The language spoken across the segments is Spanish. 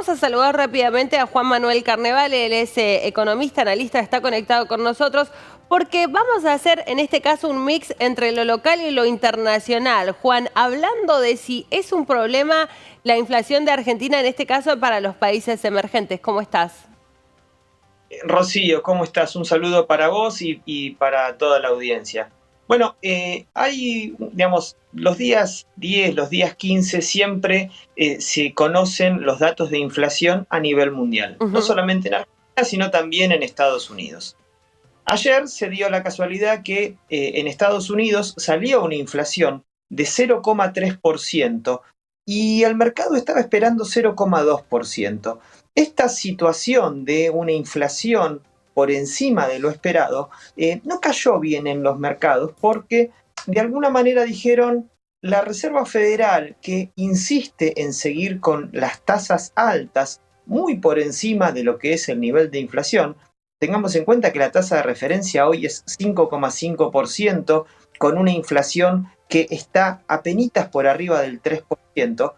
vamos a saludar rápidamente a Juan Manuel Carnevale, él es economista, analista, está conectado con nosotros, porque vamos a hacer en este caso un mix entre lo local y lo internacional. Juan, hablando de si es un problema la inflación de Argentina, en este caso para los países emergentes, ¿cómo estás? Rocío, ¿cómo estás? Un saludo para vos y para toda la audiencia. Bueno, hay, digamos, los días 10, los días 15 siempre se conocen los datos de inflación a nivel mundial, no Ujú. solamente en Argentina, sino también en Estados Unidos. Ayer se dio la casualidad que en Estados Unidos salió una inflación de 0,3% y el mercado estaba esperando 0,2%. Esta situación de una inflación por encima de lo esperado no cayó bien en los mercados porque de alguna manera dijeron la Reserva Federal, que insiste en seguir con las tasas altas muy por encima de lo que es el nivel de inflación. Tengamos en cuenta que la tasa de referencia hoy es 5,5%, con una inflación que está apenitas por arriba del 3%.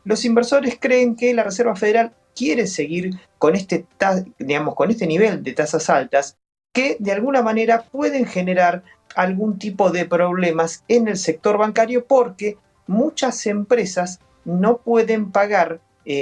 Los inversores creen que la Reserva Federal quiere seguir con con este nivel de tasas altas que de alguna manera pueden generar algún tipo de problemas en el sector bancario porque muchas empresas no pueden pagar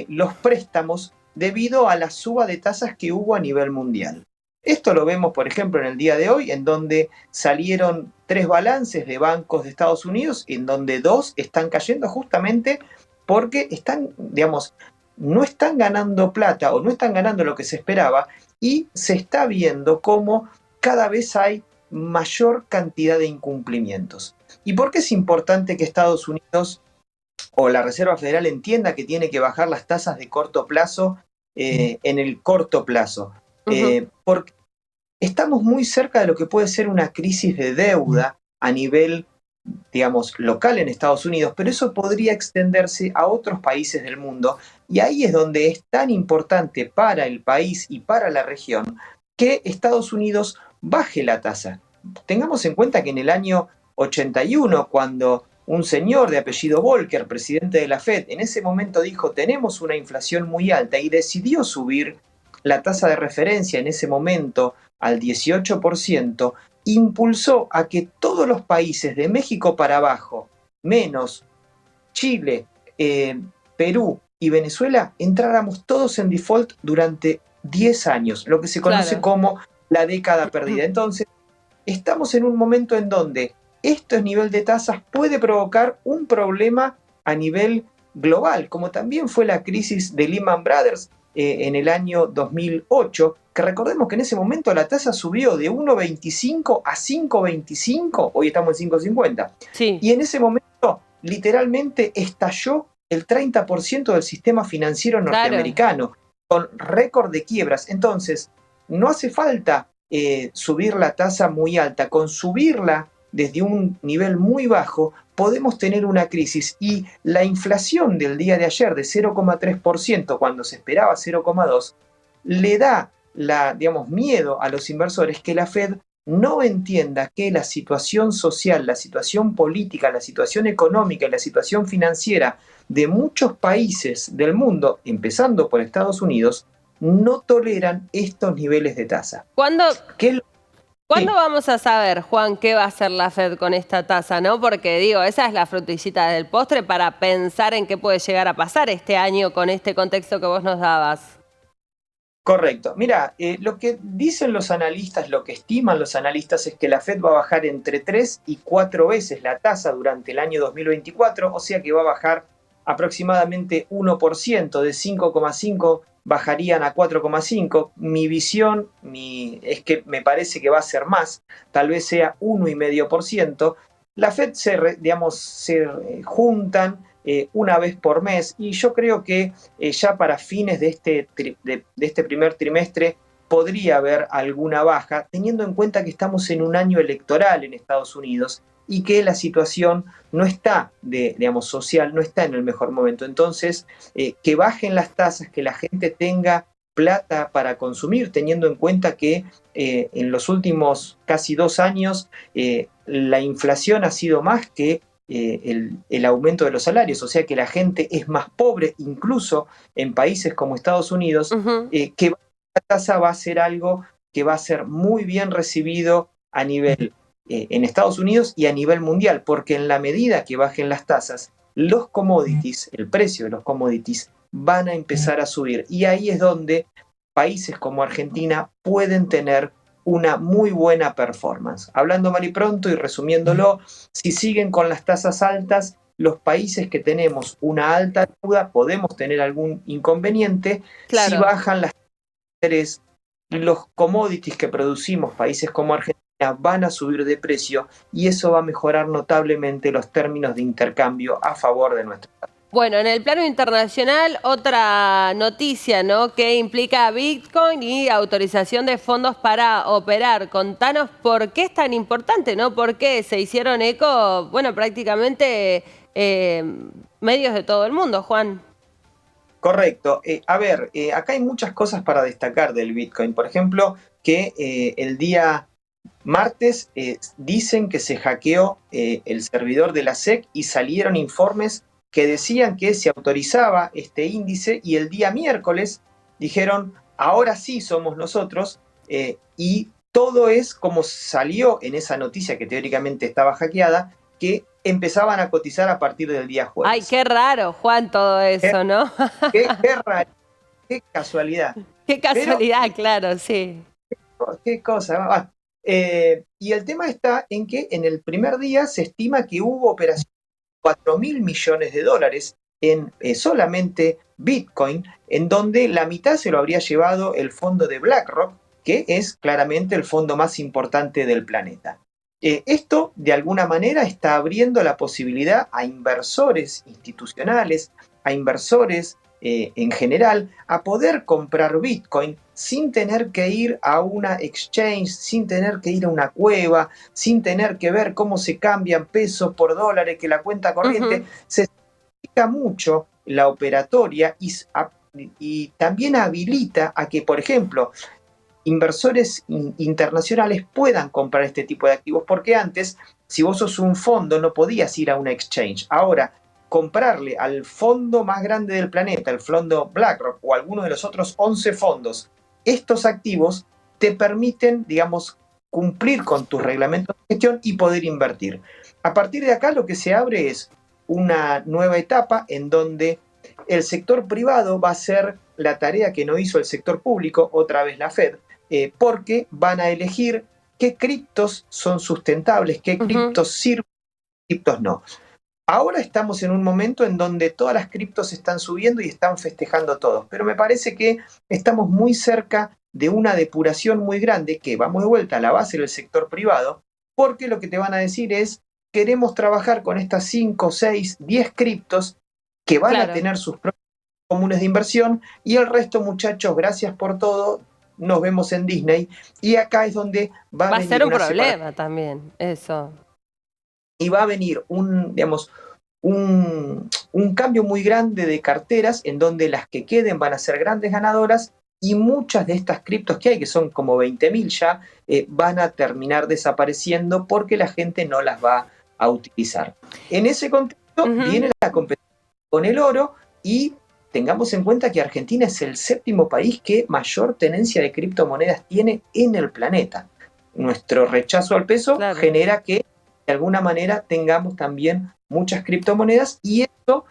los préstamos debido a la suba de tasas que hubo a nivel mundial. Esto lo vemos, por ejemplo, en el día de hoy, en donde salieron 3 balances de bancos de Estados Unidos, en donde 2 están cayendo justamente porque están, digamos, no están ganando plata o no están ganando lo que se esperaba y se está viendo cómo cada vez hay mayor cantidad de incumplimientos. ¿Y por qué es importante que Estados Unidos o la Reserva Federal entienda que tiene que bajar las tasas de corto plazo en el corto plazo? Ujú. Porque estamos muy cerca de lo que puede ser una crisis de deuda a nivel, digamos, local en Estados Unidos, pero eso podría extenderse a otros países del mundo y ahí es donde es tan importante para el país y para la región que Estados Unidos baje la tasa. Tengamos en cuenta que en el año 81, cuando un señor de apellido Volcker, presidente de la Fed, en ese momento dijo tenemos una inflación muy alta y decidió subir la tasa de referencia en ese momento al 18%, impulsó a que todos los países de México para abajo, menos Chile, Perú y Venezuela, entráramos todos en default durante 10 años, lo que se conoce Claro. como la década perdida. Entonces, estamos en un momento en donde este nivel de tasas puede provocar un problema a nivel global, como también fue la crisis de Lehman Brothers en el año 2008, que recordemos que en ese momento la tasa subió de 1,25 a 5,25, hoy estamos en 5,50, Sí. y en ese momento literalmente estalló el 30% del sistema financiero Claro. norteamericano, con récord de quiebras. Entonces, no hace falta subir la tasa muy alta, con subirla desde un nivel muy bajo, podemos tener una crisis y la inflación del día de ayer de 0,3% cuando se esperaba 0,2%, le da digamos, miedo a los inversores que la Fed no entienda que la situación social, la situación política, la situación económica y la situación financiera de muchos países del mundo, empezando por Estados Unidos, no toleran estos niveles de tasa. ¿Cuándo, ¿Qué es lo ¿Cuándo que vamos a saber, Juan, qué va a hacer la Fed con esta tasa, no? Porque digo, esa es la frutillita del postre para pensar en qué puede llegar a pasar este año con este contexto que vos nos dabas. Correcto. Mira, lo que dicen los analistas, lo que estiman los analistas es que la Fed va a bajar entre 3 y 4 veces la tasa durante el año 2024, o sea que va a bajar aproximadamente 1%, de 5,5 bajarían a 4,5. Mi visión es que me parece que va a ser más, tal vez sea 1,5%. La Fed digamos, se juntan una vez por mes y yo creo que ya para fines de este primer trimestre podría haber alguna baja, teniendo en cuenta que estamos en un año electoral en Estados Unidos y que la situación no está, digamos, social, no está en el mejor momento. Entonces, que bajen las tasas, que la gente tenga plata para consumir, teniendo en cuenta que en los últimos casi 2 años la inflación ha sido más que el aumento de los salarios, o sea que la gente es más pobre, incluso en países como Estados Unidos, que la tasa va a ser algo que va a ser muy bien recibido a nivel en Estados Unidos y a nivel mundial, porque en la medida que bajen las tasas, los commodities, el precio de los commodities, van a empezar a subir. Y ahí es donde países como Argentina pueden tener una muy buena performance. Hablando mal y pronto y resumiéndolo, si siguen con las tasas altas, los países que tenemos una alta deuda podemos tener algún inconveniente. Claro. Si bajan las tasas, los commodities que producimos, países como Argentina, van a subir de precio y eso va a mejorar notablemente los términos de intercambio a favor de nuestro país. Bueno, en el plano internacional, otra noticia, ¿no? Que implica Bitcoin y autorización de fondos para operar. Contanos por qué es tan importante, ¿no? ¿Por qué se hicieron eco, bueno, prácticamente medios de todo el mundo, Juan? Correcto. A ver, acá hay muchas cosas para destacar del Bitcoin. Por ejemplo, que el día martes dicen que se hackeó el servidor de la SEC y salieron informes que decían que se autorizaba este índice y el día miércoles dijeron, ahora sí somos nosotros y todo es como salió en esa noticia que teóricamente estaba hackeada, que empezaban a cotizar a partir del día jueves. Ay, qué raro, Juan, todo eso, ¿no? Qué raro, qué casualidad. Qué casualidad, Pero, claro, sí. qué cosa. Y el tema está en que en el primer día se estima que hubo operaciones de 4.000 millones de dólares en solamente Bitcoin, en donde la mitad se lo habría llevado el fondo de BlackRock, que es claramente el fondo más importante del planeta. Esto, de alguna manera, está abriendo la posibilidad a inversores institucionales, a inversores en general, a poder comprar Bitcoin sin tener que ir a una exchange, sin tener que ir a una cueva, sin tener que ver cómo se cambian pesos por dólares, que la cuenta corriente. Se simplifica mucho la operatoria y también habilita a que, por ejemplo, inversores internacionales puedan comprar este tipo de activos, porque antes, si vos sos un fondo, no podías ir a una exchange. Ahora, comprarle al fondo más grande del planeta, el fondo BlackRock o alguno de los otros 11 fondos, estos activos te permiten, digamos, cumplir con tus reglamentos de gestión y poder invertir. A partir de acá lo que se abre es una nueva etapa en donde el sector privado va a hacer la tarea que no hizo el sector público, otra vez la Fed, porque van a elegir qué criptos son sustentables, qué criptos sirven, qué criptos no. Ahora estamos en un momento en donde todas las criptos están subiendo y están festejando todos, pero me parece que estamos muy cerca de una depuración muy grande, que vamos de vuelta a la base del sector privado, porque lo que te van a decir es, queremos trabajar con estas 5, 6, 10 criptos que van a tener sus propios comunes de inversión y el resto, muchachos, gracias por todo, nos vemos en Disney. Y acá es donde va a venir ser un una problema también, eso. Y va a venir digamos, un cambio muy grande de carteras en donde las que queden van a ser grandes ganadoras y muchas de estas criptos que hay, que son como 20.000 ya, van a terminar desapareciendo porque la gente no las va a utilizar. En ese contexto viene la competencia con el oro y tengamos en cuenta que Argentina es el séptimo país que mayor tenencia de criptomonedas tiene en el planeta. Nuestro rechazo al peso genera que de alguna manera tengamos también muchas criptomonedas y esto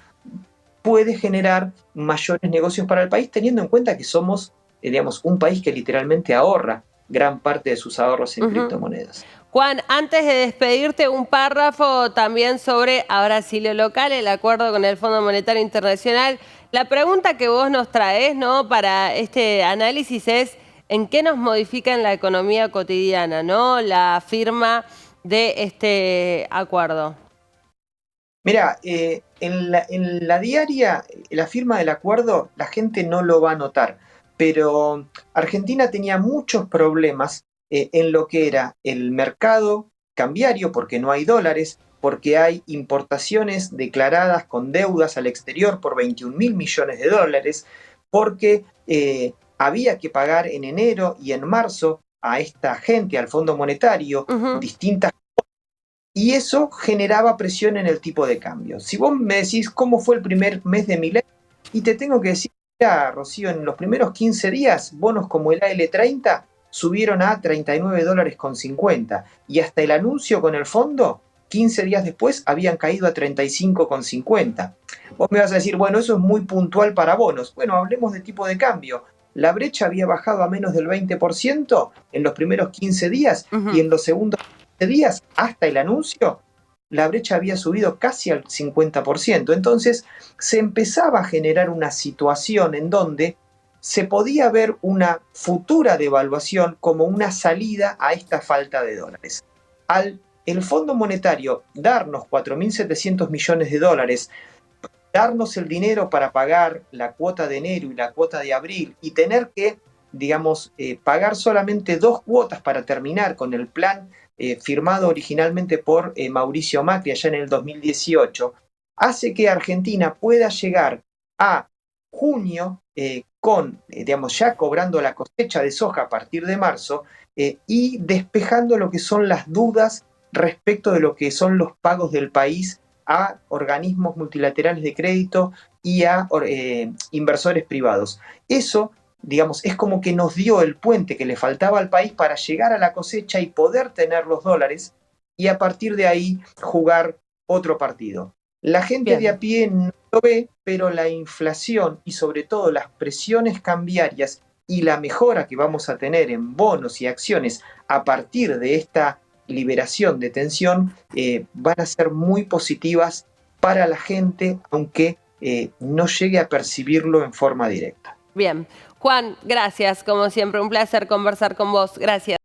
puede generar mayores negocios para el país, teniendo en cuenta que somos, digamos, un país que literalmente ahorra gran parte de sus ahorros en criptomonedas. Juan, antes de despedirte, un párrafo también sobre, ahora sí lo local, el acuerdo con el Fondo Monetario Internacional. La pregunta que vos nos traes, ¿no?, para este análisis es, ¿en qué nos modifica en la economía cotidiana, ¿no?, la firma de este acuerdo? Mira, en la diaria, la firma del acuerdo, la gente no lo va a notar, pero Argentina tenía muchos problemas en lo que era el mercado cambiario, porque no hay dólares, porque hay importaciones declaradas con deudas al exterior por 21.000 millones de dólares, porque había que pagar en enero y en marzo a esta gente, al Fondo Monetario, distintas y eso generaba presión en el tipo de cambio. Si vos me decís cómo fue el primer mes de Milei, y te tengo que decir, mira, Rocío, en los primeros 15 días, bonos como el AL30 subieron a $39,50 y hasta el anuncio con el fondo, 15 días después, habían caído a 35,50. Vos me vas a decir, bueno, eso es muy puntual para bonos. Bueno, hablemos de tipo de cambio. La brecha había bajado a menos del 20% en los primeros 15 días y en los segundos días, hasta el anuncio, la brecha había subido casi al 50%. Entonces, se empezaba a generar una situación en donde se podía ver una futura devaluación como una salida a esta falta de dólares. Al el Fondo Monetario darnos 4.700 millones de dólares, darnos el dinero para pagar la cuota de enero y la cuota de abril y tener que, digamos, pagar solamente 2 cuotas para terminar con el plan firmado originalmente por Mauricio Macri allá en el 2018, hace que Argentina pueda llegar a junio digamos, ya cobrando la cosecha de soja a partir de marzo y despejando lo que son las dudas respecto de lo que son los pagos del país a organismos multilaterales de crédito y a inversores privados. Eso, digamos, es como que nos dio el puente que le faltaba al país para llegar a la cosecha y poder tener los dólares y a partir de ahí jugar otro partido. La gente de a pie no lo ve, pero la inflación y sobre todo las presiones cambiarias y la mejora que vamos a tener en bonos y acciones a partir de esta liberación de tensión van a ser muy positivas para la gente, aunque no llegue a percibirlo en forma directa. Bien. Juan, gracias. Como siempre, un placer conversar con vos. Gracias.